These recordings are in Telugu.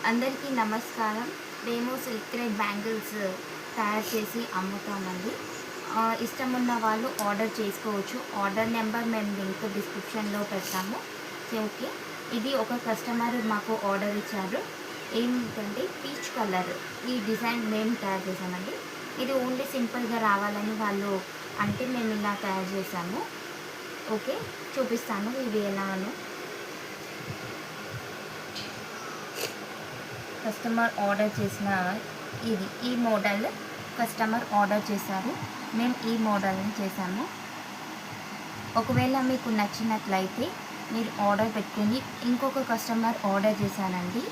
అందరికీ నమస్కారం. మేము సిల్క్ థ్రెడ్ బ్యాంగిల్స్ తయారు చేసి అమ్ముతామండి. ఇష్టమున్న వాళ్ళు ఆర్డర్ చేసుకోవచ్చు. ఆర్డర్ నెంబర్ మేము లింక్ డిస్క్రిప్షన్లో పెడతాము. ఓకే, ఇది ఒక కస్టమర్ మాకు ఆర్డర్ ఇచ్చారు. ఏంటంటే పీచ్ కలర్ ఈ డిజైన్ మేము తయారు చేసామండి. ఇది ఓన్లీ సింపుల్గా రావాలని వాళ్ళు అంటే మేము ఇలా తయారు చేసాము. ఓకే, చూపిస్తాను ఇవి ఎలానో. కస్టమర్ ఆర్డర్ చేసిన ఈ మోడల్ కస్టమర్ ఆర్డర్ చేశారు. మేము ఈ మోడల్ని చేసాము. ఒకవేళ మీకు నచ్చినట్లయితే మీరు ఆర్డర్ పెట్టుకొని ఇంకొక కస్టమర్ ఆర్డర్ చేశానండి.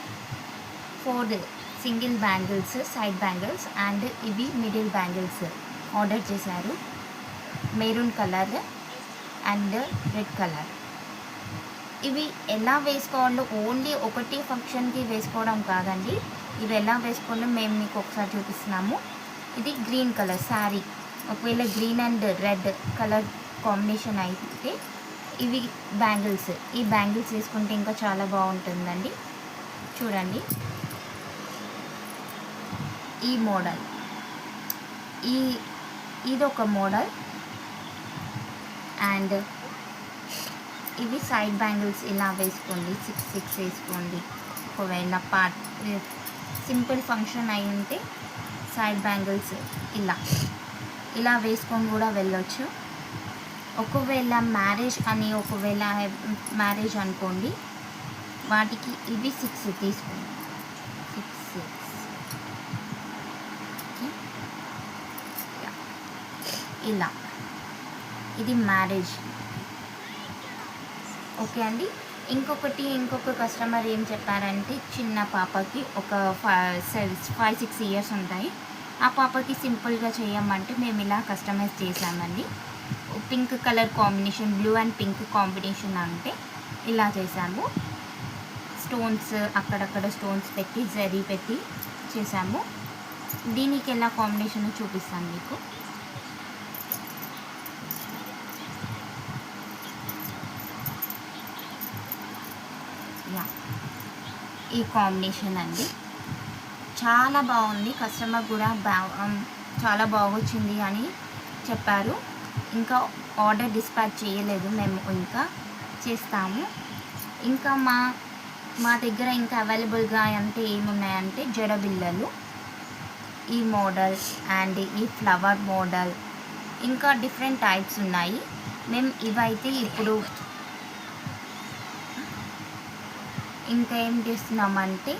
4 single bangles, side bangles and ఇవి మిడిల్ బ్యాంగిల్స్ ఆర్డర్ చేశారు. Maroon colour and red colour. ఇవి ఎలా వేసుకోవాలో ఓన్లీ ఒకటి ఫంక్షన్కి వేసుకోవడం కాదండి. ఇవి ఎలా వేసుకోవాలో మేము మీకు ఒకసారి చూపిస్తున్నాము. ఇది గ్రీన్ కలర్ శారీ. ఒకవేళ green and red colour combination అయితే ఇవి బ్యాంగిల్స్. ఈ బ్యాంగిల్స్ వేసుకుంటే ఇంకా చాలా బాగుంటుందండి. చూడండి, ఈ మోడల్ ఇదొక మోడల్. అండ్ ఇవి సైడ్ బ్యాంగిల్స్ ఇలా వేసుకోండి. 6 వేసుకోండి. ఒకవేళ సింపుల్ ఫంక్షన్ అయి ఉంటే సైడ్ బ్యాంగిల్స్ ఇలా వేసుకొని కూడా వెళ్ళొచ్చు. ఒకవేళ మ్యారేజ్ అనుకోండి, వాటికి ఇవి 6 తీసుకోండి. 6 ఇలా. ఇది మ్యారేజ్. ఓకే అండి. ఇంకొక కస్టమర్ ఏం చెప్పారంటే చిన్న పాపకి ఒక 5-6 ఇయర్స్ ఉంటాయి. ఆ పాపకి సింపుల్గా చేయమంటే మేము ఇలా కస్టమైజ్ చేసామండి. Pink colour combination, blue and pink combination అంటే ఇలా చేసాము. స్టోన్స్ అక్కడక్కడ స్టోన్స్ పెట్టి జరీ పెట్టి చేసాము. దీనికి ఎలా కాంబినేషన్ చూపిస్తాను మీకు. ఈ కాంబినేషన్ అండి చాలా బాగుంది. కస్టమర్ కూడా చాలా బాగొచ్చింది అని చెప్పారు. ఇంకా ఆర్డర్ డిస్పాచ్ చేయలేదు, మేము ఇంకా చేస్తాము. ఇంకా మా దగ్గర ఇంకా అవైలబుల్గా అంటే ఏమున్నాయంటే జడబిళ్ళలు, ఈ మోడల్ అండ్ ఈ ఫ్లవర్ మోడల్, ఇంకా డిఫరెంట్ టైప్స్ ఉన్నాయి. మేము ఇవైతే ఇప్పుడు ఇంకా ఏం చేస్తున్నామంటే